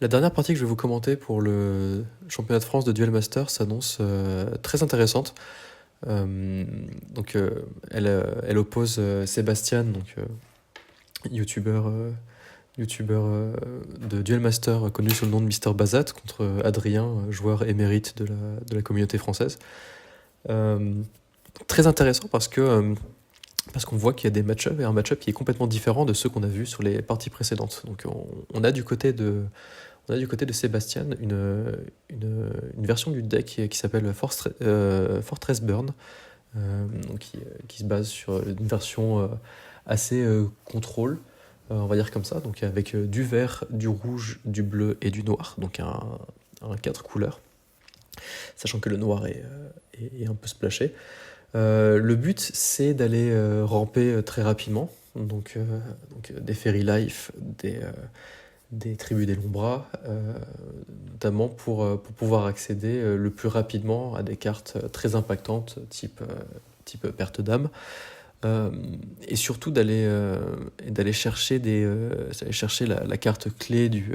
La dernière partie que je vais vous commenter pour le championnat de France de Duel Master s'annonce très intéressante. Euh, donc, elle oppose Sébastien, donc youtubeur, youtubeur de Duel Master connu sous le nom de Mister Bazat, contre Adrien, joueur émérite de la communauté française. Euh, Très intéressant parce qu'on voit qu'il y a des match-ups et un match-up qui est complètement différent de ceux qu'on a vus sur les parties précédentes. Donc on a du côté de Sébastien une version du deck qui s'appelle Fortress Burn, donc qui se base sur une version assez contrôle, on va dire comme ça, donc avec du vert, du rouge, du bleu et du noir, donc un 4 couleurs, sachant que le noir est un peu splashé. Le but, c'est d'aller ramper très rapidement, donc des Fairy Life, des tribus des longs bras, notamment pour pouvoir accéder le plus rapidement à des cartes très impactantes, type perte d'âme, et surtout d'aller chercher, d'aller chercher la carte clé du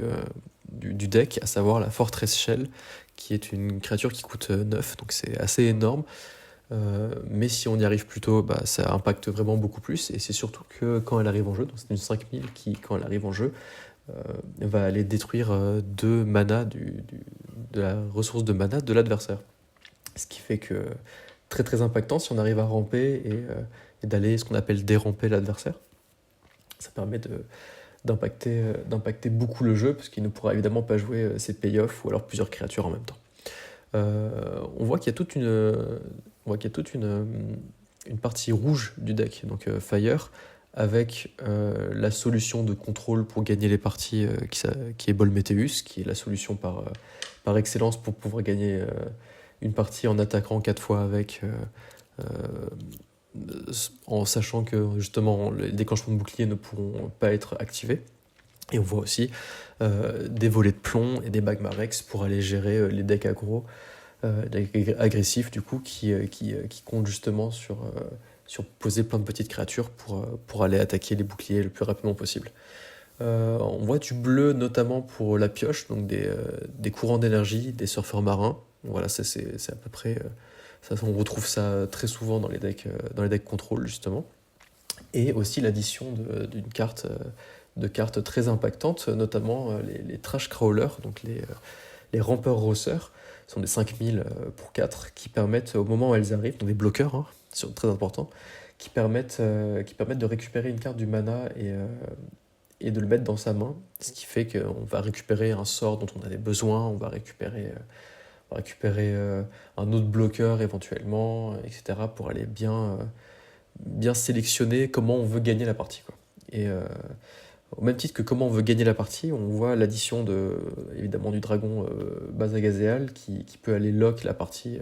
deck, à savoir la Fortress Shell, qui est une créature qui coûte 9, donc c'est assez énorme. Mais si on y arrive plus tôt, ça impacte vraiment beaucoup plus, et c'est surtout que quand elle arrive en jeu, donc c'est une 5000 qui, quand elle arrive en jeu, va aller détruire 2 mana de la ressource de mana de l'adversaire. Ce qui fait que très très impactant si on arrive à ramper et d'aller ce qu'on appelle déramper l'adversaire. Ça permet d'impacter beaucoup le jeu, parce qu'il ne pourra évidemment pas jouer ses payoffs ou alors plusieurs créatures en même temps. On voit qu'il y a toute une partie rouge du deck, donc Fire, avec la solution de contrôle pour gagner les parties qui est Bol Meteus, qui est la solution par excellence pour pouvoir gagner une partie en attaquant 4 fois avec, en sachant que justement les déclenchements de bouclier ne pourront pas être activés. Et on voit aussi des volets de plomb et des Magmarex pour aller gérer les decks aggro, agressifs du coup, qui comptent justement sur poser plein de petites créatures pour aller attaquer les boucliers le plus rapidement possible. On voit du bleu notamment pour la pioche, donc des courants d'énergie, des surfeurs marins. Voilà, c'est à peu près... on retrouve ça très souvent dans les decks contrôle, justement. Et aussi l'addition d'une carte... de cartes très impactantes, notamment les Trash Crawlers, donc les rampeurs rosseurs, sont des 5000 pour 4, qui permettent, au moment où elles arrivent, donc des bloqueurs, hein, c'est très important, qui permettent de récupérer une carte du mana et de le mettre dans sa main, ce qui fait qu'on va récupérer un sort dont on avait besoin, on va récupérer un autre bloqueur éventuellement, etc., pour aller bien sélectionner comment on veut gagner la partie, quoi. Et au même titre que comment on veut gagner la partie, on voit l'addition évidemment du dragon Bazagazéal qui peut aller lock la partie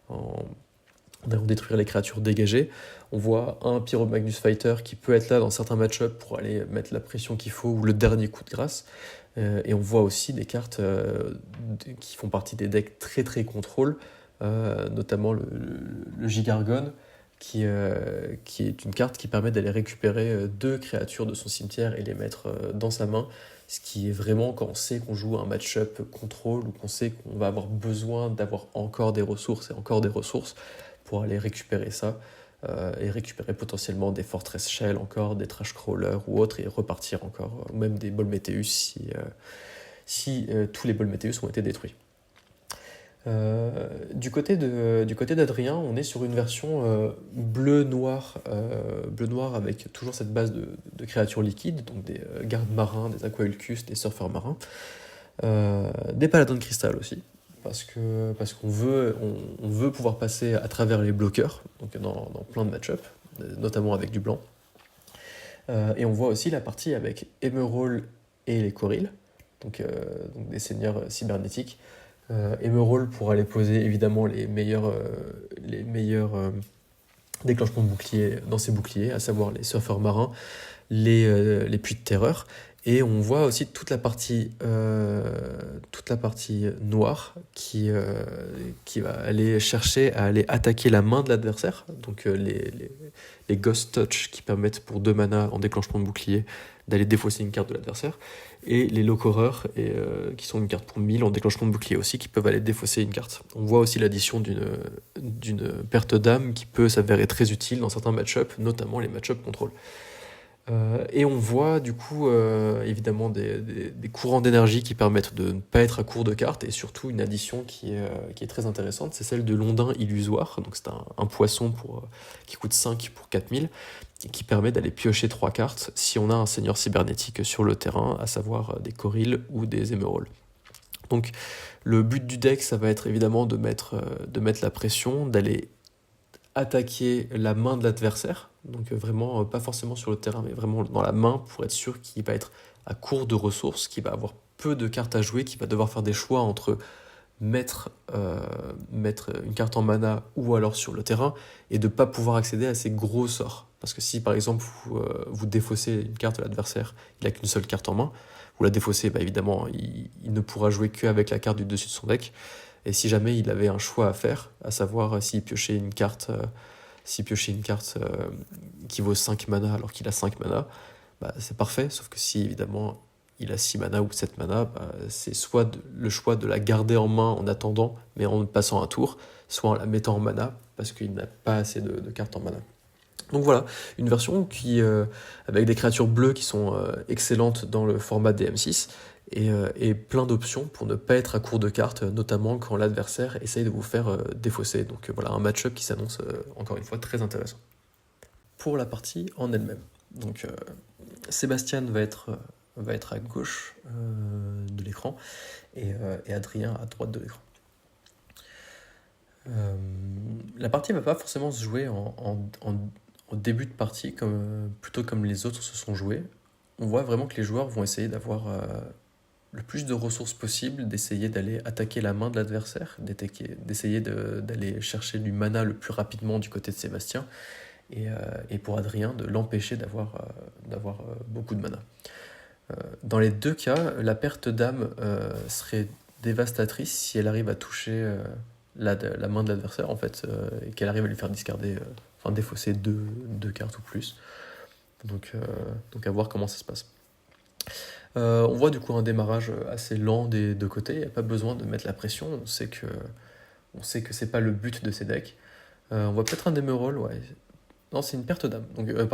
en allant détruire les créatures dégagées. On voit un Pyromagnus Fighter qui peut être là dans certains match-ups pour aller mettre la pression qu'il faut, ou le dernier coup de grâce. Et on voit aussi des cartes qui font partie des decks très très contrôle, notamment le Gigargon, qui est une carte qui permet d'aller récupérer 2 créatures de son cimetière et les mettre dans sa main, ce qui est vraiment quand on sait qu'on joue un match-up contrôle, ou qu'on sait qu'on va avoir besoin d'avoir encore des ressources et encore des ressources pour aller récupérer ça, et récupérer potentiellement des Fortress Shell encore, des Trash Crawlers ou autres, et repartir encore, ou même des Bol Meteus si tous les Bol Meteus ont été détruits. Du côté d'Adrien, on est sur une version bleu-noir avec toujours cette base de créatures liquides, donc des gardes marins, des Aquaulcus, des surfeurs marins, des paladins de cristal aussi, parce qu'on veut pouvoir passer à travers les bloqueurs, donc dans plein de match-up, notamment avec du blanc. Et on voit aussi la partie avec Emerald et les Corils, donc des seigneurs cybernétiques. Emerald pour aller poser évidemment les meilleurs déclenchements de boucliers dans ses boucliers, à savoir les surfeurs marins, les puits de terreur. Et on voit aussi toute la partie noire qui va aller chercher à aller attaquer la main de l'adversaire. Donc les Ghost Touch qui permettent pour 2 mana en déclenchement de bouclier d'aller défausser une carte de l'adversaire. Et les Lock-Horror, qui sont une carte pour 1000 en déclenchement de bouclier aussi, qui peuvent aller défausser une carte. On voit aussi l'addition d'une perte d'âme qui peut s'avérer très utile dans certains match-ups, notamment les match-ups contrôle. Et on voit du coup évidemment des courants d'énergie qui permettent de ne pas être à court de cartes, et surtout une addition qui est très intéressante, c'est celle de l'ondin illusoire. Donc c'est un poisson qui coûte 5 pour 4000 et qui permet d'aller piocher 3 cartes si on a un seigneur cybernétique sur le terrain, à savoir des Corils ou des Émeraudes. Donc le but du deck, ça va être évidemment de mettre la pression, d'aller attaquer la main de l'adversaire, donc vraiment pas forcément sur le terrain, mais vraiment dans la main, pour être sûr qu'il va être à court de ressources, qu'il va avoir peu de cartes à jouer, qu'il va devoir faire des choix entre mettre une carte en mana ou alors sur le terrain, et de ne pas pouvoir accéder à ces gros sorts. Parce que si par exemple vous défaussez une carte de l'adversaire, il n'a qu'une seule carte en main, vous la défaussez, évidemment il ne pourra jouer qu'avec la carte du dessus de son deck. Et si jamais il avait un choix à faire, à savoir s'il piochait une carte, qui vaut 5 mana alors qu'il a 5 mana, c'est parfait, sauf que si évidemment il a 6 mana ou 7 mana, c'est soit le choix de la garder en main en attendant, mais en passant un tour, soit en la mettant en mana, parce qu'il n'a pas assez de cartes en mana. Donc voilà, une version avec des créatures bleues qui sont excellentes dans le format DM6, et plein d'options pour ne pas être à court de cartes, notamment quand l'adversaire essaye de vous faire défausser. Donc voilà, un match-up qui s'annonce encore une fois très intéressant. Pour la partie en elle-même, donc Sébastien va être à gauche de l'écran, et Adrien à droite de l'écran. La partie ne va pas forcément se jouer au début de partie, plutôt comme les autres se sont joués. On voit vraiment que les joueurs vont essayer d'avoir le plus de ressources possible, d'essayer d'aller attaquer la main de l'adversaire, d'essayer d'aller chercher du mana le plus rapidement du côté de Sébastien, et pour Adrien de l'empêcher d'avoir beaucoup de mana. Dans les deux cas, la perte d'âme serait dévastatrice si elle arrive à toucher la main de l'adversaire, en fait, et qu'elle arrive à lui faire défausser deux cartes ou plus. Donc à voir comment ça se passe. On voit du coup un démarrage assez lent des deux côtés, il n'y a pas besoin de mettre la pression, on sait que c'est pas le but de ces decks. On voit peut-être un Demerol, ouais. Non, c'est une perte d'âme, donc un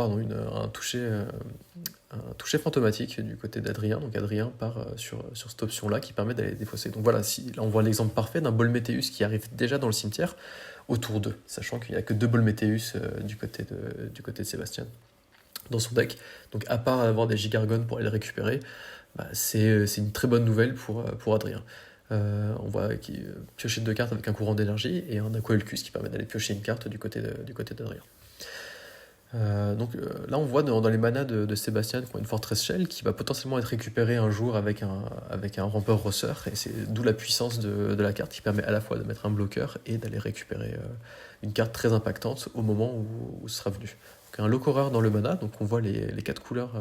toucher fantomatique du côté d'Adrien. Donc Adrien part sur cette option-là qui permet d'aller défausser. Donc voilà, là on voit l'exemple parfait d'un Bolméthéus qui arrive déjà dans le cimetière au tour 2, sachant qu'il n'y a que 2 Bolméthéus du côté de Sébastien dans son deck. Donc à part avoir des Gigargones pour aller le récupérer, c'est une très bonne nouvelle pour Adrien. On voit qu'il piocher 2 cartes avec un courant d'énergie et un Aquaelcus qui permet d'aller piocher une carte du côté d'Adrien. Là on voit dans les manas de Sébastien une Fortress Shell qui va potentiellement être récupérée un jour avec un Rampeur Rosseur, et c'est d'où la puissance de la carte qui permet à la fois de mettre un bloqueur et d'aller récupérer une carte très impactante au moment où ce sera venu. Donc un Lock-Horror dans le mana, donc on voit les 4 couleurs.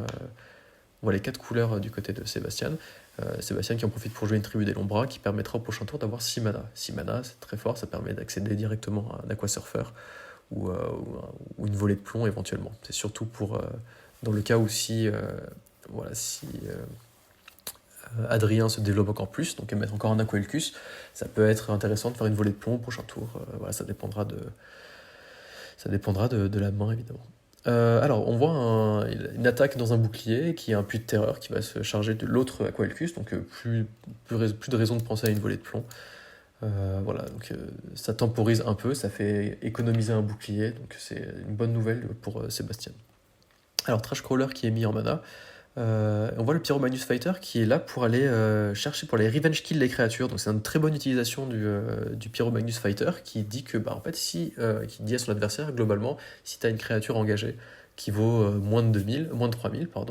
On voit les 4 couleurs du côté de Sébastien. Sébastien qui en profite pour jouer une Tribu des Lombras qui permettra au prochain tour d'avoir 6 mana. 6 mana, c'est très fort, ça permet d'accéder directement à un Aquasurfer ou une volée de plomb éventuellement. C'est surtout dans le cas où si Adrien se développe encore plus, donc mettre encore un Aquaelcus, ça peut être intéressant de faire une volée de plomb au prochain tour. Ça dépendra de la main évidemment. Alors, on voit une attaque dans un bouclier qui est un puits de terreur qui va se charger de l'autre Aquaelcus, donc plus de raison de penser à une volée de plomb. Donc ça temporise un peu, ça fait économiser un bouclier, donc c'est une bonne nouvelle pour Sébastien. Alors Trash Crawler qui est mis en mana, on voit le Pyromagnus Fighter qui est là pour aller chercher, pour aller revenge kill les créatures, donc c'est une très bonne utilisation du Pyromagnus Fighter qui dit que en fait qui dit à son adversaire globalement, si tu as une créature engagée qui vaut moins de 3000, pour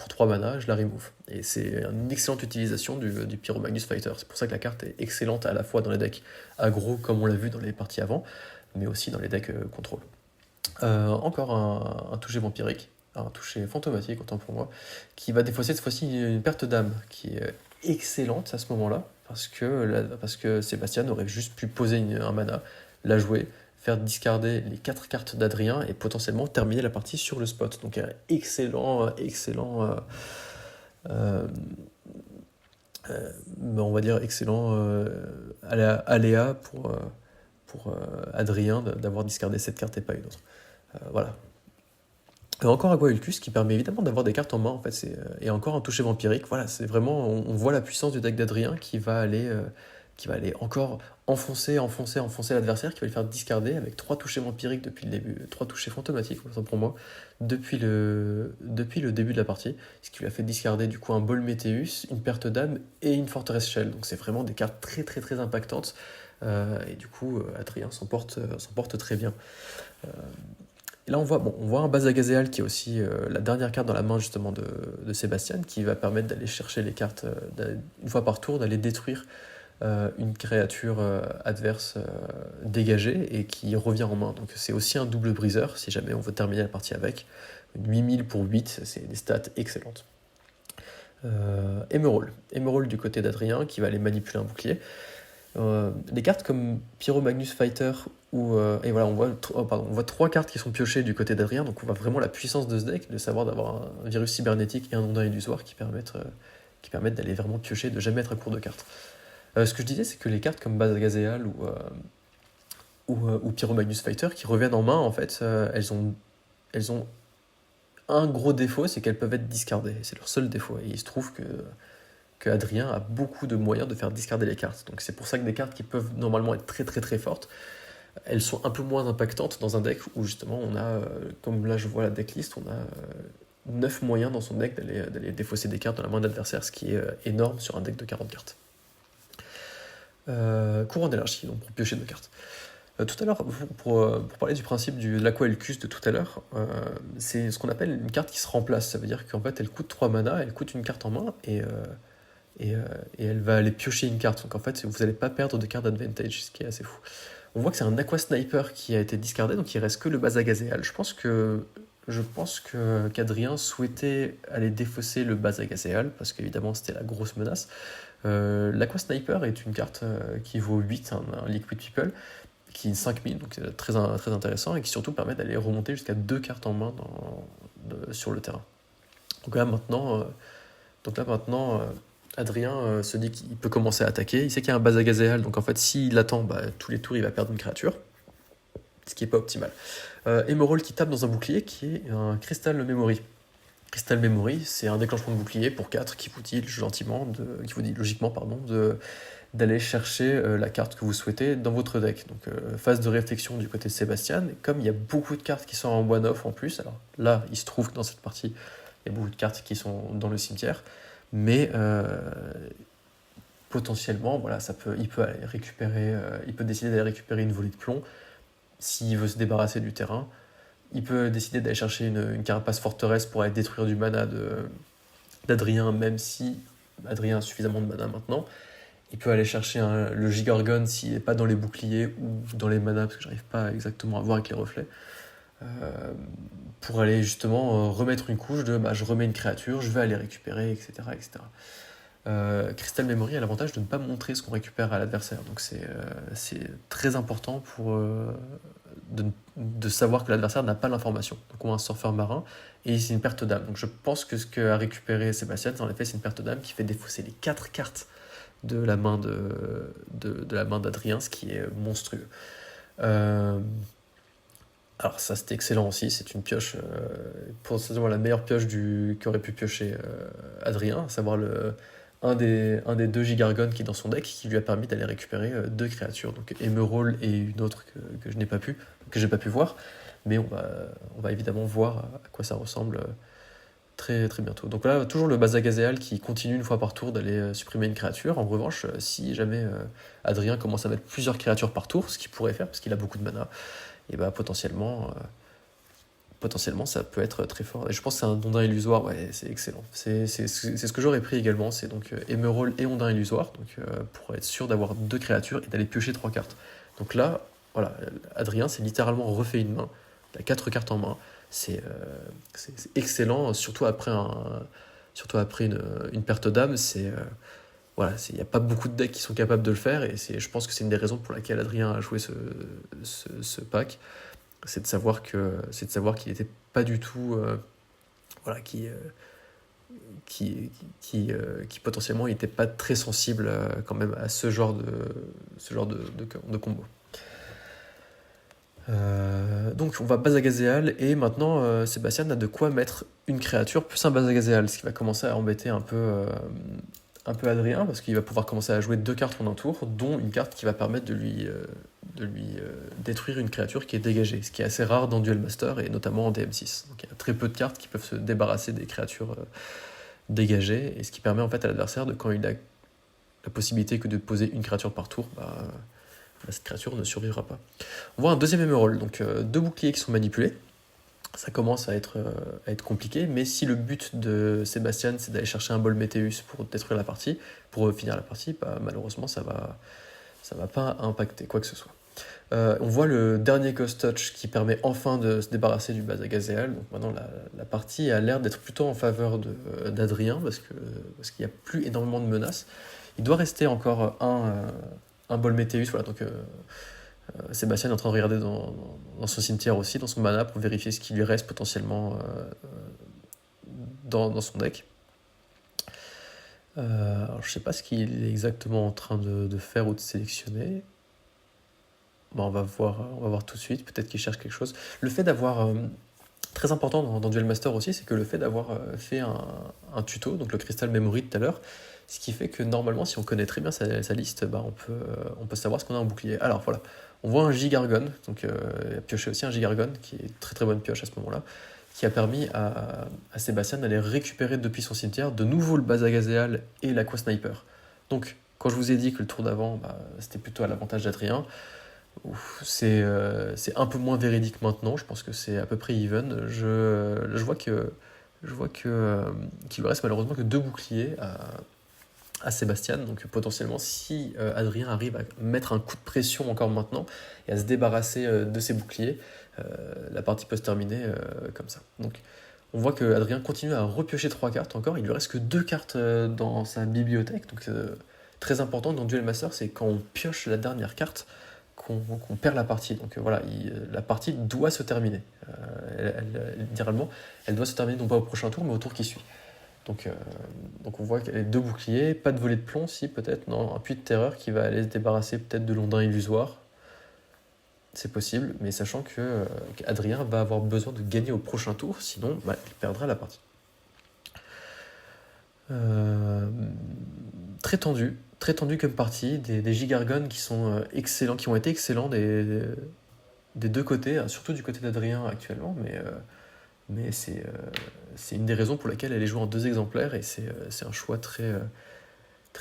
3 mana, je la remove. Et c'est une excellente utilisation du Pyromagnus Fighter. C'est pour ça que la carte est excellente à la fois dans les decks aggro, comme on l'a vu dans les parties avant, mais aussi dans les decks contrôle. Encore un toucher vampirique, un toucher fantomatique, autant pour moi, qui va défausser cette fois-ci une perte d'âme, qui est excellente à ce moment-là, parce que Sébastien aurait juste pu poser un mana, la jouer, faire discarder les 4 cartes d'Adrien et potentiellement terminer la partie sur le spot. Donc euh, on va dire excellent aléa pour Adrien d'avoir discardé cette carte et pas une autre. Voilà. Encore Aqua Ulcus qui permet évidemment d'avoir des cartes en main en fait, et encore un toucher vampirique. Voilà, c'est vraiment, on voit la puissance du deck d'Adrien qui va aller encore enfoncer l'adversaire, qui va lui faire discarder avec 3 touchés vampiriques depuis le début, 3 touchés fantomatiques pour moi, depuis le début de la partie, ce qui lui a fait discarder du coup un Bol Météus, une perte d'âme et une Forteresse Shell. Donc c'est vraiment des cartes très très très impactantes, et du coup Adrien s'en porte très bien. Et là, on voit un Bazagazéal qui est aussi la dernière carte dans la main justement de Sébastien, qui va permettre d'aller chercher les cartes une fois par tour, d'aller détruire une créature adverse dégagée et qui revient en main. Donc c'est aussi un double briseur si jamais on veut terminer la partie avec. 8000 pour 8, c'est des stats excellentes. Emerald du côté d'Adrien qui va aller manipuler un bouclier. Des cartes comme Pyromagnus Fighter et voilà, on voit 3 cartes qui sont piochées du côté d'Adrien, donc on voit vraiment la puissance de ce deck, de savoir d'avoir un virus cybernétique et un ondin illusoire qui permettent d'aller vraiment piocher, de jamais être à court de cartes. Ce que je disais, c'est que les cartes comme Bazagazéal ou Pyromagnus Fighter qui reviennent en main, en fait, elles ont un gros défaut, c'est qu'elles peuvent être discardées. C'est leur seul défaut. Et il se trouve que Adrien a beaucoup de moyens de faire discarder les cartes. Donc c'est pour ça que des cartes qui peuvent normalement être très très très fortes, elles sont un peu moins impactantes dans un deck où justement on a, comme là je vois la decklist, on a 9 moyens dans son deck d'aller défausser des cartes dans la main de l'adversaire, ce qui est énorme sur un deck de 40 cartes. Courant d'énergie, donc pour piocher 2 cartes. Tout à l'heure, pour parler du principe de l'Aqua Elcus de tout à l'heure, c'est ce qu'on appelle une carte qui se remplace. Ça veut dire qu'en fait elle coûte 3 mana, elle coûte une carte en main et elle va aller piocher une carte. Donc en fait vous n'allez pas perdre de carte d'advantage, ce qui est assez fou. On voit que c'est un Aqua Sniper qui a été discardé, donc il reste que le Bazagazéal. Je pense que qu'Adrien souhaitait aller défausser le Bazagazéal, parce qu'évidemment c'était la grosse menace. L'Aqua Sniper est une carte qui vaut 8, un Liquid People, qui est 5000, donc c'est très intéressant, et qui surtout permet d'aller remonter jusqu'à 2 cartes en main sur le terrain. Donc là maintenant, Adrien se dit qu'il peut commencer à attaquer. Il sait qu'il y a un Bazagazéal, donc en fait s'il attend, tous les tours il va perdre une créature, ce qui n'est pas optimal. Emerald qui tape dans un bouclier qui est un Crystal Memory. Crystal Memory, c'est un déclenchement de bouclier pour 4 qui vous dit logiquement d'aller chercher la carte que vous souhaitez dans votre deck. Donc phase de réflexion du côté de Sébastien, et comme il y a beaucoup de cartes qui sont en one-off en plus, alors là il se trouve que dans cette partie il y a beaucoup de cartes qui sont dans le cimetière, mais potentiellement voilà, il peut aller récupérer, il peut décider d'aller récupérer une volée de plomb s'il veut se débarrasser du terrain. Il peut décider d'aller chercher une carapace forteresse pour aller détruire du mana d'Adrien, même si Adrien a suffisamment de mana maintenant. Il peut aller chercher le Gigargon s'il n'est pas dans les boucliers ou dans les manas, parce que j'arrive pas exactement à voir avec les reflets, pour aller justement remettre une couche de je remets une créature, je vais aller récupérer, etc. Crystal Memory a l'avantage de ne pas montrer ce qu'on récupère à l'adversaire, donc c'est très important de savoir que l'adversaire n'a pas l'information. Donc on a un surfeur marin et c'est une perte d'âme. Donc je pense que ce qu'a récupéré Sébastien, en effet, c'est une perte d'âme qui fait défausser les 4 cartes de la main d'Adrien, ce qui est monstrueux. Alors ça c'était excellent aussi, c'est une pioche, potentiellement la meilleure pioche qu'aurait pu piocher Adrien, à savoir un des 2 Gigargon qui est dans son deck, qui lui a permis d'aller récupérer 2 créatures, donc Emerald et une autre que j'ai pas pu voir, mais on va évidemment voir à quoi ça ressemble très, très bientôt. Donc là, toujours le Bazagazéal qui continue une fois par tour d'aller supprimer une créature. En revanche, si jamais Adrien commence à mettre plusieurs créatures par tour, ce qu'il pourrait faire, parce qu'il a beaucoup de mana, et potentiellement ça peut être très fort. Et je pense que c'est un ondin illusoire, ouais, c'est excellent. C'est ce que j'aurais pris également, c'est donc Emerald et ondin illusoire, donc pour être sûr d'avoir 2 créatures et d'aller piocher 3 cartes. Donc là, voilà, Adrien s'est littéralement refait une main, il a 4 cartes en main, c'est excellent, surtout après une perte d'âme, c'est voilà, il n'y a pas beaucoup de decks qui sont capables de le faire, et je pense que c'est une des raisons pour laquelle Adrien a joué ce pack, c'est de savoir qu'il n'était pas du tout, voilà, qui potentiellement n'était pas très sensible quand même à ce genre de combo. Donc on va base Agazéal, et maintenant Sébastien a de quoi mettre une créature plus un base Agazéal, ce qui va commencer à embêter un peu Adrien, parce qu'il va pouvoir commencer à jouer 2 cartes en un tour, dont une carte qui va permettre de lui détruire une créature qui est dégagée, ce qui est assez rare dans Duel Master, et notamment en DM6. Donc il y a très peu de cartes qui peuvent se débarrasser des créatures dégagées, et ce qui permet en fait à l'adversaire, quand il a la possibilité que de poser une créature par tour, cette créature ne survivra pas. On voit un deuxième Emerald, donc 2 boucliers qui sont manipulés. Ça commence à être compliqué, mais si le but de Sébastien c'est d'aller chercher un bol Météus pour détruire la partie, pour finir la partie, malheureusement ça va pas impacter quoi que ce soit. On voit le dernier Ghost Touch qui permet enfin de se débarrasser du base Agazéal. Donc maintenant la partie a l'air d'être plutôt en faveur d'Adrien, parce qu'il n'y a plus énormément de menaces. Il doit rester encore un bol Météus, voilà, donc Sébastien est en train de regarder dans son cimetière aussi, dans son mana, pour vérifier ce qui lui reste potentiellement dans son deck. Alors, je sais pas ce qu'il est exactement en train de faire ou de sélectionner. Bon, on va voir tout de suite, peut-être qu'il cherche quelque chose. Le fait d'avoir... très important dans Duel Master aussi, c'est que le fait d'avoir fait un tuto, donc le Crystal Memory tout à l'heure, ce qui fait que normalement, si on connaît très bien sa liste, on peut savoir ce qu'on a en bouclier. Alors voilà, on voit un Gigargon, donc il a pioché aussi un Gigargon, qui est très très bonne pioche à ce moment-là, qui a permis à Sébastien d'aller récupérer depuis son cimetière de nouveau le base Agazéal et l'Aqua Sniper. Donc, quand je vous ai dit que le tour d'avant, c'était plutôt à l'avantage d'Adrien, c'est un peu moins véridique maintenant, je pense que c'est à peu près even. Je vois qu'il lui reste malheureusement que 2 boucliers à Sébastien, donc potentiellement si Adrien arrive à mettre un coup de pression encore maintenant et à se débarrasser de ses boucliers, la partie peut se terminer comme ça. Donc on voit que Adrien continue à repiocher 3 cartes encore, il lui reste que 2 cartes dans sa bibliothèque, donc très important dans Duel Master, c'est quand on pioche la dernière carte qu'on perd la partie. Donc voilà, la partie doit se terminer. Littéralement, elle doit se terminer non pas au prochain tour, mais au tour qui suit. Donc on voit qu'elle a 2 boucliers, pas de volet de plomb, si peut-être, non, un puits de terreur qui va aller se débarrasser peut-être de Londin illusoire. C'est possible, mais sachant qu'Adrien va avoir besoin de gagner au prochain tour, sinon il perdra la partie. Très tendu comme partie, des Gigargons qui sont excellents, qui ont été excellents des 2 côtés, hein, surtout du côté d'Adrien actuellement, mais c'est une des raisons pour lesquelles elle est jouée en 2 exemplaires, et c'est un choix très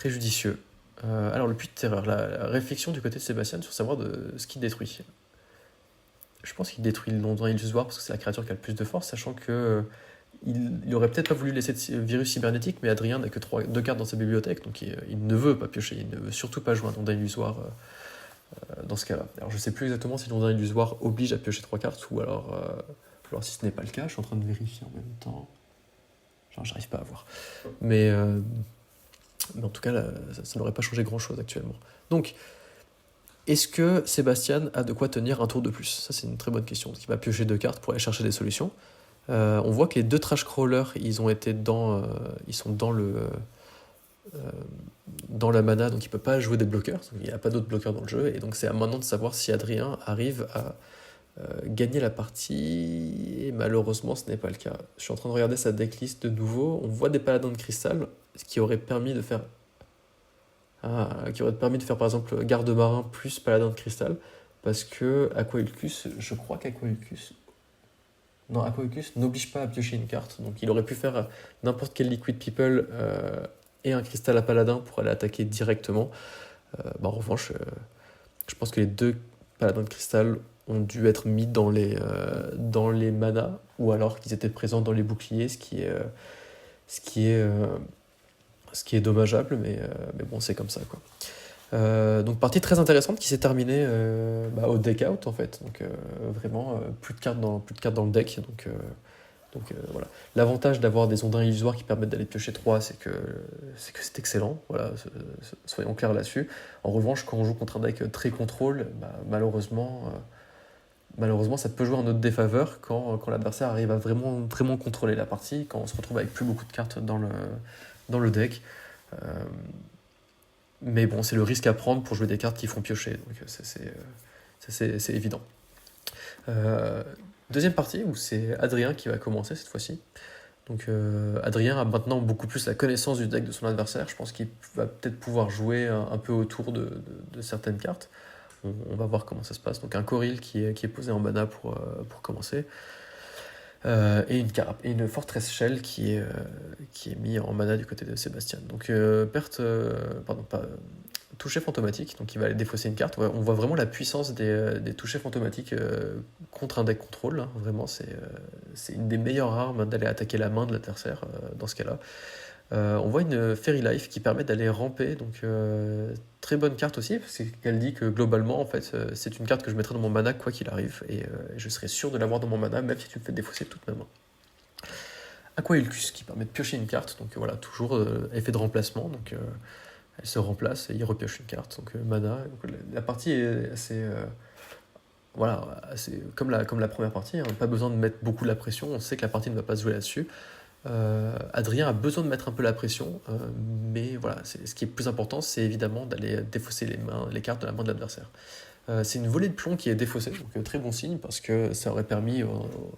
judicieux. Alors le puits de terreur, la réflexion du côté de Sébastien sur savoir de ce qu'il détruit. Je pense qu'il détruit le Londin illusoire parce que c'est la créature qui a le plus de force, sachant que il aurait peut-être pas voulu laisser de virus cybernétique, mais Adrien n'a que 2 cartes dans sa bibliothèque, donc il ne veut pas piocher, il ne veut surtout pas jouer un Londin illusoire dans ce cas-là. Alors je sais plus exactement si le Londin illusoire oblige à piocher 3 cartes, ou alors si ce n'est pas le cas, je suis en train de vérifier en même temps. Genre j'arrive pas à voir. Mais en tout cas, ça n'aurait pas changé grand-chose actuellement. Donc, est-ce que Sébastien a de quoi tenir un tour de plus? Ça, c'est une très bonne question. Donc, il va piocher 2 cartes pour aller chercher des solutions. On voit que les 2 trash crawlers, ils sont dans la mana, donc il peut pas jouer des bloqueurs. Il n'y a pas d'autres bloqueurs dans le jeu, et donc c'est à maintenant de savoir si Adrien arrive à gagner la partie, et malheureusement ce n'est pas le cas. Je suis en train de regarder sa decklist de nouveau, on voit des paladins de cristal, ce qui aurait permis de faire par exemple garde-marin plus paladin de cristal, parce que Aquaulcus, je crois qu'Aquaulcus n'oblige pas à piocher une carte, donc il aurait pu faire n'importe quel Liquid People et un cristal à paladin pour aller attaquer directement. En revanche, je pense que les 2 paladins de cristal ont dû être mis dans les manas, ou alors qu'ils étaient présents dans les boucliers, ce qui est dommageable, mais bon, c'est comme ça, quoi. Donc partie très intéressante qui s'est terminée au deck out en fait, donc vraiment plus de cartes dans le deck, donc Voilà. L'avantage d'avoir des ondins illusoires qui permettent d'aller piocher 3, c'est que c'est excellent. Voilà, soyons clairs là-dessus. En revanche, quand on joue contre un deck très contrôle, malheureusement, ça peut jouer en notre défaveur quand l'adversaire arrive à vraiment, vraiment contrôler la partie, quand on se retrouve avec plus beaucoup de cartes dans le deck. Euh, mais bon, c'est le risque à prendre pour jouer des cartes qui font piocher, donc c'est évident. Deuxième partie où c'est Adrien qui va commencer cette fois-ci. Donc Adrien a maintenant beaucoup plus la connaissance du deck de son adversaire. Je pense qu'il va peut-être pouvoir jouer un peu autour de certaines cartes. On va voir comment ça se passe. Donc un Coril qui est posé en mana pour commencer. Et une Fortress Shell qui est mis en mana du côté de Sébastien. Donc toucher fantomatique, donc il va aller défausser une carte. On voit vraiment la puissance des touchés fantomatiques contre un deck contrôle. Hein. Vraiment, c'est une des meilleures armes d'aller attaquer la main de l'adversaire dans ce cas-là. On voit une Fairy Life qui permet d'aller ramper, donc très bonne carte aussi, parce qu'elle dit que globalement, en fait, c'est une carte que je mettrai dans mon mana quoi qu'il arrive, et je serai sûr de l'avoir dans mon mana, même si tu me fais défausser toute ma main. Aquailcus qui permet de piocher une carte, donc voilà, toujours effet de remplacement, donc elle se remplace et il repioche une carte, donc mana. Donc, la partie est assez... assez comme la première partie, hein, pas besoin de mettre beaucoup la pression, on sait que la partie ne va pas se jouer là-dessus. Adrien a besoin de mettre un peu la pression, mais voilà, ce qui est plus important, c'est évidemment d'aller défausser les cartes de la main de l'adversaire. C'est une volée de plomb qui est défaussée, donc très bon signe, parce que ça aurait permis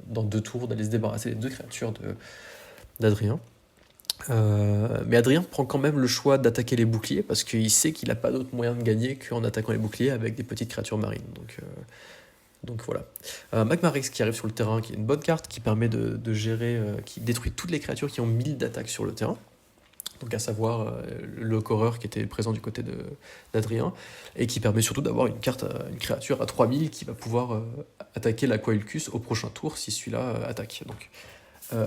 dans 2 tours d'aller se débarrasser des 2 créatures d'Adrien. Mais Adrien prend quand même le choix d'attaquer les boucliers, parce qu'il sait qu'il n'a pas d'autre moyen de gagner qu'en attaquant les boucliers avec des petites créatures marines. Donc voilà. Magmarix qui arrive sur le terrain, qui est une bonne carte, qui permet de gérer, qui détruit toutes les créatures qui ont 1000 d'attaque sur le terrain. Donc à savoir le Horreur qui était présent du côté d'Adrien, et qui permet surtout d'avoir une créature à 3000 qui va pouvoir attaquer l'Aquailcus au prochain tour si celui-là attaque. Donc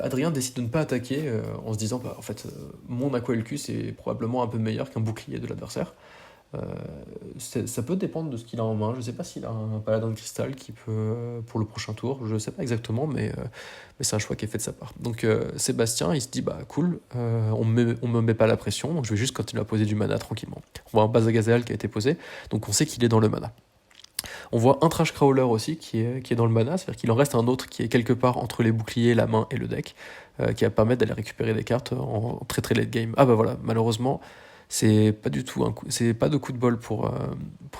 Adrien décide de ne pas attaquer en se disant en fait mon Aquailcus est probablement un peu meilleur qu'un bouclier de l'adversaire. Ça peut dépendre de ce qu'il a en main. Je sais pas s'il a un paladin de cristal qui peut pour le prochain tour, je sais pas exactement, mais c'est un choix qui est fait de sa part. Donc Sébastien il se dit cool, on me met pas la pression, donc je vais juste continuer à poser du mana tranquillement. On voit un Bazagazeal qui a été posé, donc on sait qu'il est dans le mana. On voit un Trash Crawler aussi qui est dans le mana, c'est-à-dire qu'il en reste un autre qui est quelque part entre les boucliers, la main et le deck, qui va permettre d'aller récupérer des cartes en très très late game. Voilà, malheureusement, c'est pas de coup de bol pour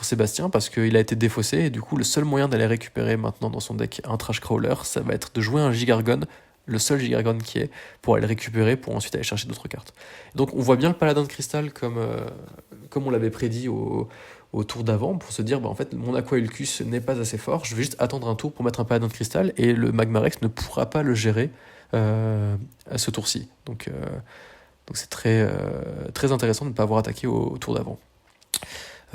Sébastien, parce qu'il a été défaussé, et du coup le seul moyen d'aller récupérer maintenant dans son deck un Trash Crawler, ça va être de jouer un Gigargon, le seul Gigargon qui est, pour aller le récupérer, pour ensuite aller chercher d'autres cartes. Donc on voit bien le paladin de cristal comme on l'avait prédit au tour d'avant, pour se dire en fait mon Aquailcus n'est pas assez fort, je vais juste attendre un tour pour mettre un paladin de cristal, et le Magmarex ne pourra pas le gérer à ce tour-ci. Donc c'est très, très intéressant de ne pas avoir attaqué au tour d'avant.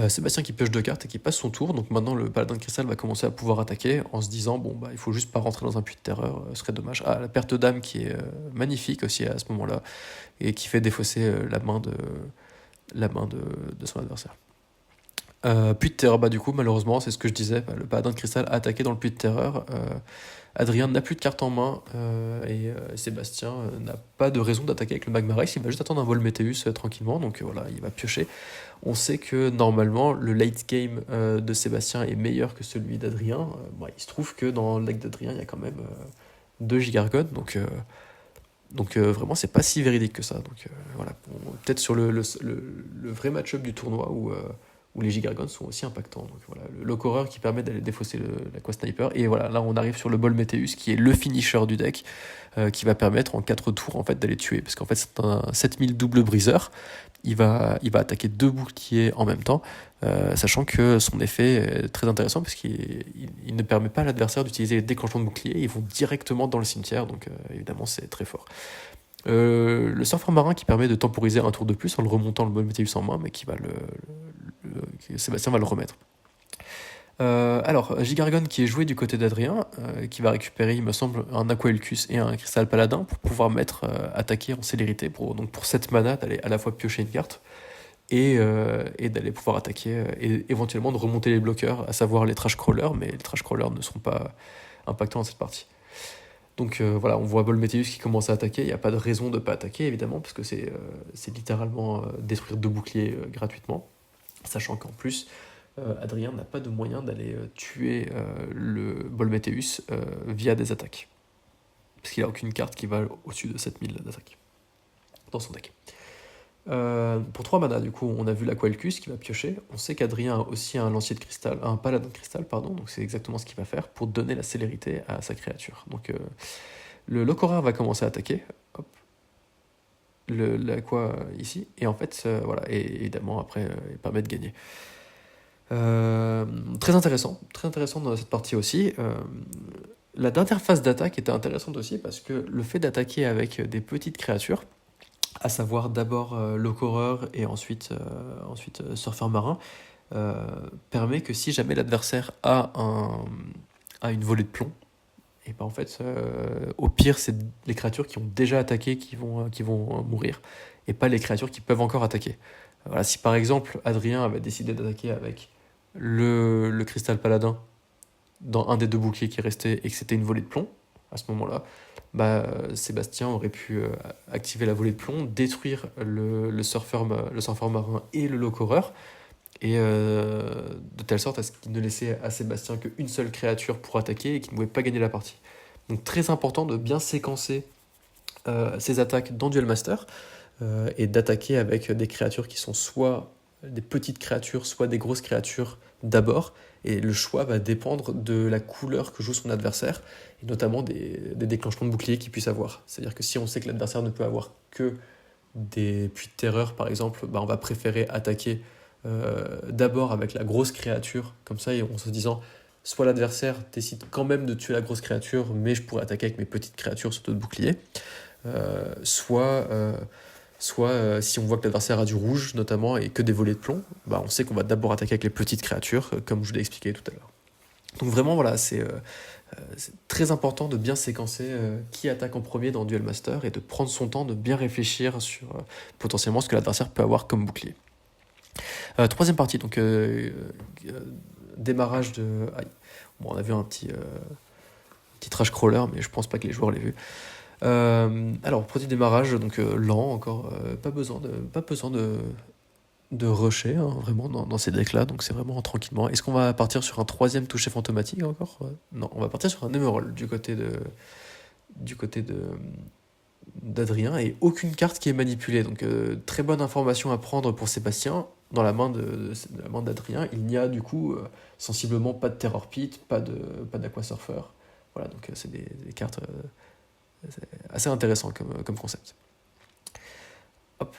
Sébastien qui pioche 2 cartes et qui passe son tour, donc maintenant le paladin de cristal va commencer à pouvoir attaquer en se disant il faut juste pas rentrer dans un puits de terreur, ce serait dommage. La perte d'âme qui est magnifique aussi à ce moment-là, et qui fait défausser la main de son adversaire. Puits de terreur, du coup malheureusement c'est ce que je disais, le paladin de cristal a attaqué dans le puits de terreur. Adrien n'a plus de carte en main, et Sébastien n'a pas de raison d'attaquer avec le Magmarex, il va juste attendre un Volmétéus tranquillement, donc voilà, il va piocher. On sait que normalement le late game de Sébastien est meilleur que celui d'Adrien. Il se trouve que dans le deck d'Adrien il y a quand même 2 Gigargones, donc vraiment c'est pas si véridique que ça. Donc voilà, peut-être sur le vrai match-up du tournoi où les Gigargons sont aussi impactants. Donc voilà, le Horreur qui permet d'aller défausser l'Aqua Sniper. Et voilà, là on arrive sur le Volmétéus qui est le finisher du deck, qui va permettre en 4 tours en fait d'aller tuer. Parce qu'en fait c'est un 7000 double briseur. Il va attaquer 2 boucliers en même temps, sachant que son effet est très intéressant parce qu'il ne permet pas à l'adversaire d'utiliser les déclenchements de boucliers, ils vont directement dans le cimetière, donc évidemment c'est très fort. Le surfeur marin qui permet de temporiser un tour de plus en le remontant le Volmétéus en main, mais qui va Sébastien va le remettre. Alors, Gigargon qui est joué du côté d'Adrien, qui va récupérer, il me semble, un Aquailcus et un Cristal Paladin pour pouvoir attaquer en célérité, pour 7 mana, d'aller à la fois piocher une carte et d'aller pouvoir attaquer, et éventuellement de remonter les bloqueurs, à savoir les Trash Crawlers, mais les Trash Crawlers ne seront pas impactants dans cette partie. Donc voilà, on voit Bolmetheus qui commence à attaquer. Il n'y a pas de raison de ne pas attaquer, évidemment, parce que c'est littéralement détruire 2 boucliers gratuitement. Sachant qu'en plus, Adrien n'a pas de moyen d'aller tuer le Bolmetheus via des attaques. Parce qu'il n'a aucune carte qui va au-dessus de 7000 d'attaque dans son deck. Pour 3 mana, du coup, on a vu l'Aqualcus qui va piocher. On sait qu'Adrien a aussi un lancier de cristal, un paladin de cristal, pardon, donc c'est exactement ce qu'il va faire pour donner la célérité à sa créature. Donc le Locorer va commencer à attaquer. Hop. L'Aqua ici. Et en fait, voilà, et évidemment, après, il permet de gagner. Très intéressant dans cette partie aussi. La dernière phase d'attaque était intéressante aussi parce que le fait d'attaquer avec des petites créatures, à savoir d'abord Locorer et ensuite Surfeur Marin, permet que si jamais l'adversaire a une volée de plomb, et ben en fait, au pire, c'est les créatures qui ont déjà attaqué qui vont mourir, et pas les créatures qui peuvent encore attaquer. Voilà, si par exemple Adrien avait décidé d'attaquer avec le Cristal Paladin dans un des 2 boucliers qui restait et que c'était une volée de plomb, à ce moment-là, Sébastien aurait pu activer la volée de plomb, détruire le surfeur marin et le Locorer, et de telle sorte à ce qu'il ne laissait à Sébastien qu'une seule créature pour attaquer et qu'il ne pouvait pas gagner la partie. Donc très important de bien séquencer ses attaques dans Duel Master et d'attaquer avec des créatures qui sont soit des petites créatures, soit des grosses créatures d'abord, et le choix va dépendre de la couleur que joue son adversaire, et notamment des déclenchements de bouclier qu'il puisse avoir. C'est-à-dire que si on sait que l'adversaire ne peut avoir que des puits de terreur, par exemple, on va préférer attaquer d'abord avec la grosse créature, comme ça, et en se disant, soit l'adversaire décide quand même de tuer la grosse créature, mais je pourrais attaquer avec mes petites créatures sur d'autres boucliers, soit si on voit que l'adversaire a du rouge notamment et que des volets de plomb, on sait qu'on va d'abord attaquer avec les petites créatures, comme je vous l'ai expliqué tout à l'heure. Donc vraiment, voilà, c'est très important de bien séquencer qui attaque en premier dans Duel Master et de prendre son temps de bien réfléchir sur potentiellement ce que l'adversaire peut avoir comme bouclier. Troisième partie, donc démarrage de... Bon, on a vu un petit trash crawler, mais je pense pas que les joueurs l'aient vu. Alors, produit démarrage, donc lent encore, pas besoin de rusher, hein, vraiment, dans ces decks-là, donc c'est vraiment tranquillement. Est-ce qu'on va partir sur un 3e toucher fantomatique encore ? Non, on va partir sur un Emerald du côté d'Adrien, et aucune carte qui est manipulée, donc très bonne information à prendre pour Sébastien. Dans la main d'Adrien, il n'y a du coup sensiblement pas de Terror Pit, pas d'Aqua Surfer. Voilà, donc c'est des cartes... c'est assez intéressant comme concept. Hop.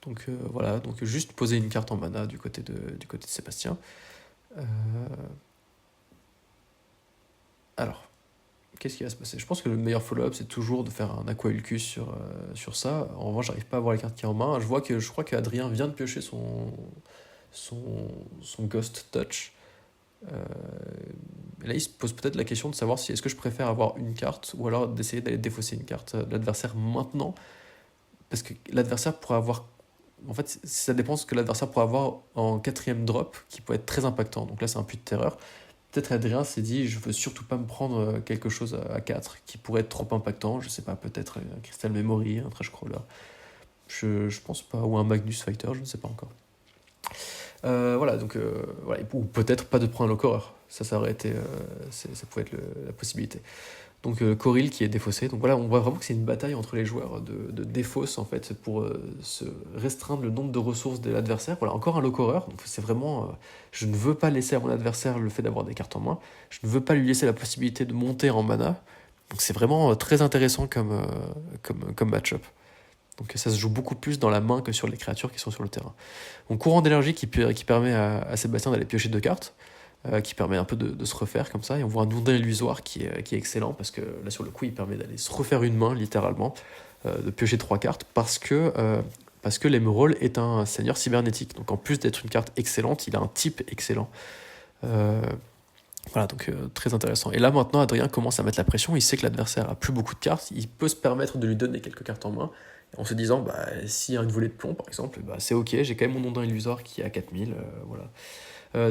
Donc voilà, donc juste poser une carte en mana du côté de Sébastien. Alors, qu'est-ce qui va se passer ? Je pense que le meilleur follow-up, c'est toujours de faire un Aqualcus sur ça. En revanche, j'arrive pas à voir les cartes qu'il y a en main. Je crois qu'Adrien vient de piocher son Ghost Touch. Et là, il se pose peut-être la question de savoir si est-ce que je préfère avoir une carte ou alors d'essayer d'aller défausser une carte de l'adversaire maintenant, parce que l'adversaire pourrait avoir... En fait, ça dépend de ce que l'adversaire pourrait avoir en 4e drop, qui peut être très impactant. Donc là, c'est un puits de terreur. Peut-être Adrien s'est dit, je veux surtout pas me prendre quelque chose à 4 qui pourrait être trop impactant. Je sais pas, peut-être un Crystal Memory, un Trash Crawler. Je pense pas, ou un Magnus Fighter, je ne sais pas encore. Voilà, donc voilà, ou peut-être pas de prendre un Locorer. Ça aurait été, ça pouvait être la possibilité. Donc Coril qui est défaussé. Donc voilà, on voit vraiment que c'est une bataille entre les joueurs de défausse en fait pour se restreindre le nombre de ressources de l'adversaire. Voilà, encore un Locorer. Donc c'est vraiment, je ne veux pas laisser à mon adversaire le fait d'avoir des cartes en main. Je ne veux pas lui laisser la possibilité de monter en mana. Donc c'est vraiment très intéressant comme match-up. Donc ça se joue beaucoup plus dans la main que sur les créatures qui sont sur le terrain. Donc courant d'énergie qui permet à Sébastien d'aller piocher 2 cartes, qui permet un peu de se refaire comme ça. Et on voit un Nourdin illusoire qui est excellent, parce que là sur le coup il permet d'aller se refaire une main littéralement, de piocher 3 cartes, parce que l'Emerald est un seigneur cybernétique. Donc en plus d'être une carte excellente, il a un type excellent. Voilà, donc très intéressant. Et là maintenant, Adrien commence à mettre la pression, il sait que l'adversaire a plus beaucoup de cartes, il peut se permettre de lui donner quelques cartes en main, en se disant, bah, s'il y a une volée de plomb, par exemple, bah, c'est ok, j'ai quand même mon Ondin Illusoire qui est à 4000, voilà.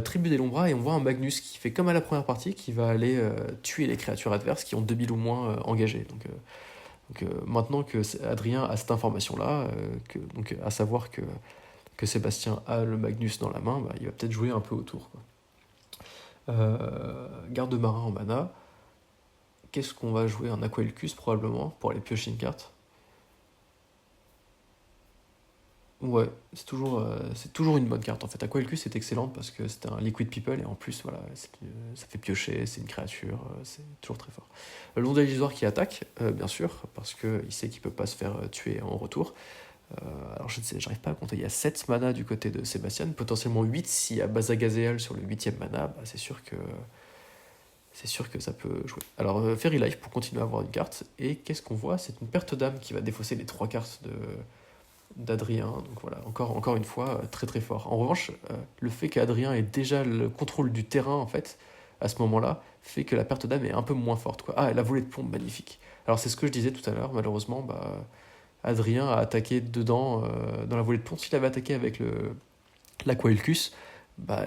Tribu des Lombras, et on voit un Magnus qui fait comme à la première partie, qui va aller tuer les créatures adverses qui ont 2000 ou moins engagées. Donc, maintenant que Adrien a cette information-là, donc, à savoir que Sébastien a le Magnus dans la main, bah, il va peut-être jouer un peu autour, quoi. Garde-marin en mana. Qu'est-ce qu'on va jouer? Un Aquelcus probablement pour aller piocher une carte. Ouais, c'est toujours une bonne carte en fait. Aquelcus est excellente parce que c'est un Liquid People et en plus, voilà, ça fait piocher, c'est une créature, c'est toujours très fort. L'onde illusoire qui attaque, bien sûr, parce qu'il sait qu'il peut pas se faire tuer en retour. Alors je ne sais, j'arrive pas à compter, il y a 7 mana du côté de Sébastien, potentiellement 8 s'il y a Bazagazéal sur le 8ème mana, bah, c'est sûr que ça peut jouer. Alors Fairy Life pour continuer à avoir une carte, et qu'est-ce qu'on voit? C'est une perte d'âme qui va défausser les 3 cartes d'Adrien, donc voilà, encore une fois, très très fort. En revanche, le fait qu'Adrien ait déjà le contrôle du terrain, en fait, à ce moment-là, fait que la perte d'âme est un peu moins forte, quoi. Ah, et la volée de plomb, magnifique. Alors c'est ce que je disais tout à l'heure, malheureusement, bah, Adrien a attaqué dedans, dans la volée de plomb. S'il avait attaqué avec l'Aquailcus, bah,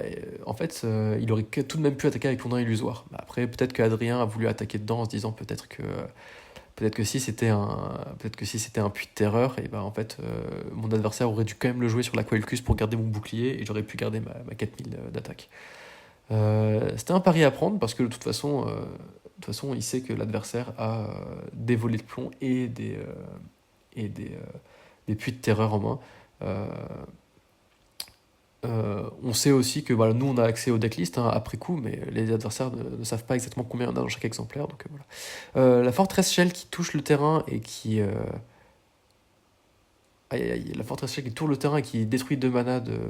en fait, il aurait tout de même pu attaquer avec l'Ondin Illusoire. Bah, après, peut-être qu'Adrien a voulu attaquer dedans en se disant peut-être que si c'était un puits de terreur, et ben en fait, mon adversaire aurait dû quand même le jouer sur l'Aquailcus pour garder mon bouclier, et j'aurais pu garder ma 4000 d'attaque. C'était un pari à prendre, parce que de toute façon, il sait que l'adversaire a des volets de plomb et des puits de terreur en main. Euh, on sait aussi que voilà, nous on a accès au decklist après coup, mais les adversaires ne savent pas exactement combien on a dans chaque exemplaire. Donc voilà. La forteresse Shell qui touche le terrain et qui. Aïe, aïe, aïe, la forteresse Shell qui tourne le terrain et qui détruit 2 mana de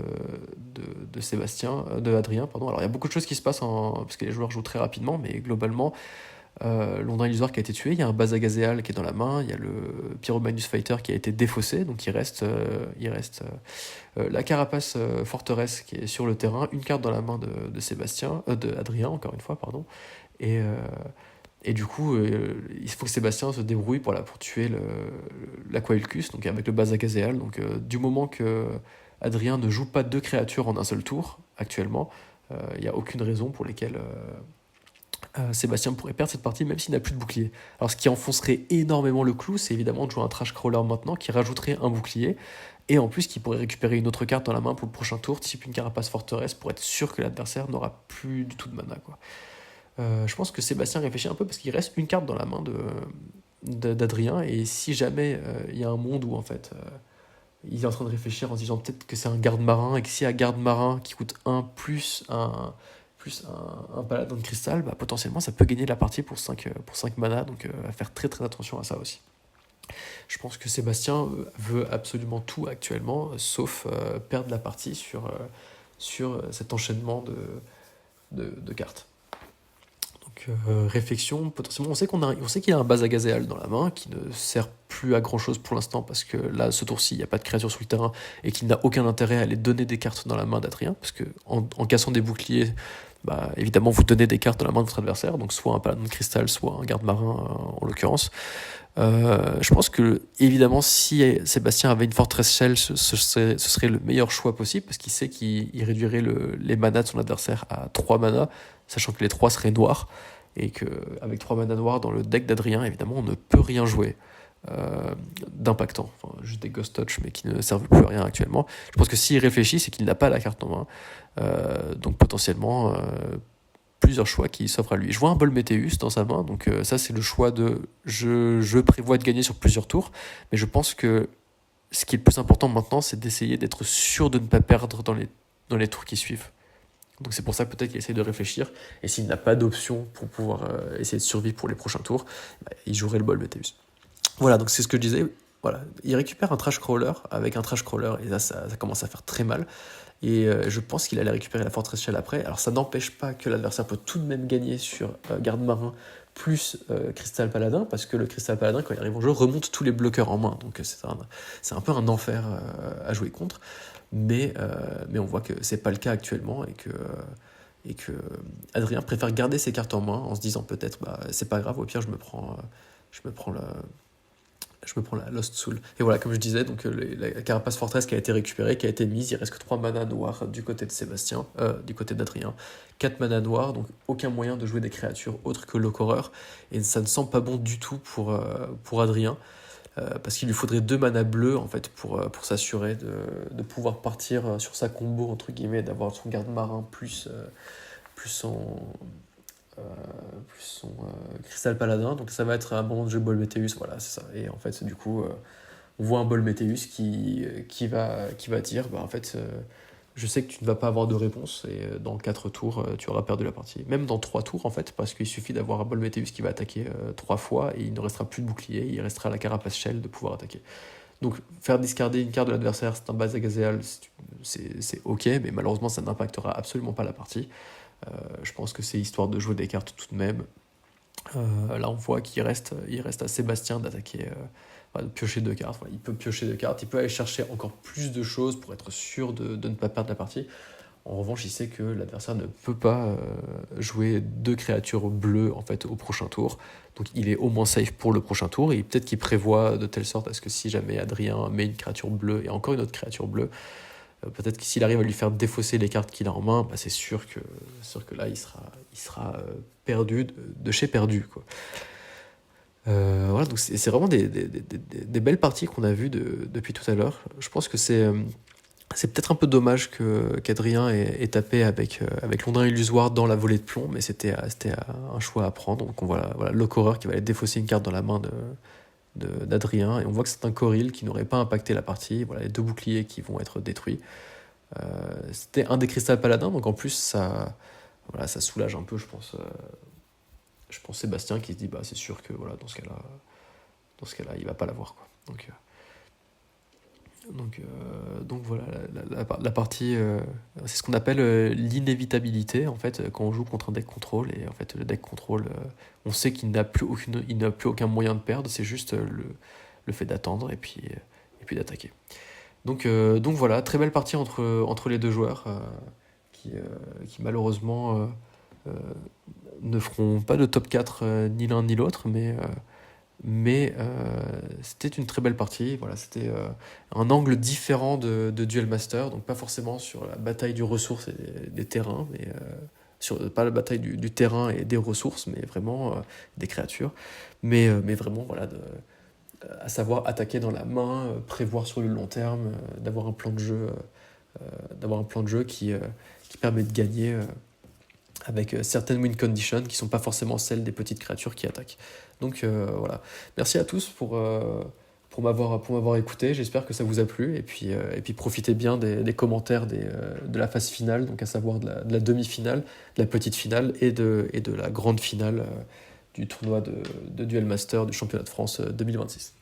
Sébastien, de Adrien, pardon. Alors il y a beaucoup de choses qui se passent parce que les joueurs jouent très rapidement, mais globalement, Londrin Illusoire qui a été tué, il y a un Bazagazéal qui est dans la main, il y a le Pyromagnus Fighter qui a été défaussé, donc il reste la Carapace Forteresse qui est sur le terrain, une carte dans la main de Sébastien, de Adrien encore une fois, pardon, et, euh, et du coup, il faut que Sébastien se débrouille pour tuer l'Aquailcus, donc avec le Bazagazéal. Donc du moment que Adrien ne joue pas 2 créatures en un seul tour, actuellement, il n'y a aucune raison pour lesquelles Sébastien pourrait perdre cette partie, même s'il n'a plus de bouclier. Alors ce qui enfoncerait énormément le clou, c'est évidemment de jouer un Trash Crawler maintenant, qui rajouterait un bouclier, et en plus qui pourrait récupérer une autre carte dans la main pour le prochain tour, type une Carapace Forteresse, pour être sûr que l'adversaire n'aura plus du tout de mana, quoi. Je pense que Sébastien réfléchit un peu parce qu'il reste une carte dans la main d'Adrien, et si jamais il y a un monde où en fait il est en train de réfléchir en se disant peut-être que c'est un garde-marin, et que s'il y a garde-marin qui coûte 1 plus un paladin de cristal, bah, potentiellement ça peut gagner la partie pour 5 mana, donc à faire très très attention à ça aussi. Je pense que Sébastien veut absolument tout actuellement, sauf perdre la partie sur cet enchaînement de cartes. Donc, réflexion, potentiellement, on sait qu'il a un Bazagazéal dans la main qui ne sert plus à grand chose pour l'instant parce que là, ce tour-ci, il n'y a pas de créature sur le terrain et qu'il n'a aucun intérêt à aller donner des cartes dans la main d'Adrien parce que en cassant des boucliers, bah, évidemment, vous donnez des cartes dans la main de votre adversaire, donc soit un paladin de cristal, soit un garde-marin en l'occurrence. Je pense que, évidemment, si Sébastien avait une Fortress Shell, ce serait le meilleur choix possible parce qu'il sait qu'il réduirait les manas de son adversaire à 3 manas, sachant que les 3 seraient noirs et qu'avec 3 manas noirs dans le deck d'Adrien, évidemment, on ne peut rien jouer d'impactant. Enfin, juste des Ghost Touch, mais qui ne servent plus à rien actuellement. Je pense que s'il réfléchit, c'est qu'il n'a pas la carte en main. Donc potentiellement, plusieurs choix qui s'offrent à lui. Je vois un bol Météus dans sa main, donc ça c'est le choix de je prévois de gagner sur plusieurs tours, mais je pense que ce qui est le plus important maintenant, c'est d'essayer d'être sûr de ne pas perdre dans les tours qui suivent. Donc c'est pour ça peut-être qu'il essaie de réfléchir, et s'il n'a pas d'option pour pouvoir essayer de survivre pour les prochains tours, bah, il jouerait le bol Météus. Voilà, donc c'est ce que je disais. Voilà, il récupère un Trash Crawler avec un Trash Crawler, et là ça commence à faire très mal. Et je pense qu'il allait récupérer la Fortress Shell après. Alors ça n'empêche pas que l'adversaire peut tout de même gagner sur Garde-Marin plus Crystal Paladin, parce que le Crystal Paladin, quand il arrive en jeu, remonte tous les bloqueurs en main. Donc c'est un peu un enfer à jouer contre. Mais on voit que c'est pas le cas actuellement, et que Adrien préfère garder ses cartes en main en se disant peut-être bah, c'est pas grave, au pire je me prends je me prends la Lost Soul. Et voilà, comme je disais, donc la Carapace Fortress qui a été récupérée, qui a été mise, il reste que 3 manas noirs du côté de Sébastien, du côté d'Adrien. 4 manas noirs, donc aucun moyen de jouer des créatures autres que l'Horreur. Et ça ne sent pas bon du tout pour Adrien. Parce qu'il lui faudrait 2 manas bleus en fait pour s'assurer de pouvoir partir sur sa combo entre guillemets, d'avoir son garde marin plus son, euh, Cristal Paladin. Donc ça va être un moment de jeu Bol Météus, voilà, c'est ça. Et en fait, du coup, on voit un Bol Météus qui va dire bah, en fait, je sais que tu ne vas pas avoir de réponse, et dans 4 tours, tu auras perdu la partie. Même dans 3 tours, en fait, parce qu'il suffit d'avoir un Bol Météus qui va attaquer 3 fois, et il ne restera plus de bouclier, il restera la Carapace Shell de pouvoir attaquer. Donc, faire discarder une carte de l'adversaire, c'est un base Agazeal, c'est ok, mais malheureusement, ça n'impactera absolument pas la partie. Je pense que c'est histoire de jouer des cartes tout de même. Là, on voit il reste à Sébastien d'attaquer, de piocher 2 cartes. Voilà, il peut piocher 2 cartes, il peut aller chercher encore plus de choses pour être sûr de ne pas perdre la partie. En revanche, il sait que l'adversaire ne peut pas jouer 2 créatures bleues en fait, au prochain tour. Donc il est au moins safe pour le prochain tour. Et peut-être qu'il prévoit de telle sorte à ce que si jamais Adrien met une créature bleue et encore une autre créature bleue, peut-être que s'il arrive à lui faire défausser les cartes qu'il a en main, bah c'est sûr que là, il sera perdu de chez perdu, quoi. Voilà, donc c'est vraiment des belles parties qu'on a vues depuis tout à l'heure. Je pense que c'est peut-être un peu dommage qu'Adrien ait tapé avec Londrin Illusoire dans la volée de plomb, mais c'était un choix à prendre. Donc on voit l'Horreur qui va aller défausser une carte dans la main d'Adrien, et on voit que c'est un Coril qui n'aurait pas impacté la partie. Voilà, les 2 boucliers qui vont être détruits. C'était un des Cristal Paladins, donc en plus ça soulage un peu, je pense Sébastien qui se dit bah c'est sûr que voilà, dans ce cas-là il va pas l'avoir, quoi. Donc voilà, la partie, c'est ce qu'on appelle l'inévitabilité, en fait, quand on joue contre un deck contrôle. Et en fait, le deck contrôle, on sait qu'il n'a plus aucun moyen de perdre, c'est juste le fait d'attendre et puis d'attaquer. Donc voilà, très belle partie entre les 2 joueurs, qui malheureusement euh, ne feront pas de top 4 ni l'un ni l'autre, mais c'était une très belle partie. Voilà, c'était un angle différent de Duel Master, donc pas forcément sur la bataille du ressource et des terrains, mais pas la bataille du terrain et des ressources, mais vraiment des créatures. Mais vraiment, voilà, à savoir attaquer dans la main, prévoir sur le long terme, d'avoir un plan de jeu qui permet de gagner avec certaines win conditions qui ne sont pas forcément celles des petites créatures qui attaquent. Donc voilà. Merci à tous pour m'avoir écouté. J'espère que ça vous a plu. Et puis profitez bien des commentaires de la phase finale, donc à savoir de la demi-finale, de la petite finale et de la grande finale du tournoi de Duel Master du championnat de France 2026.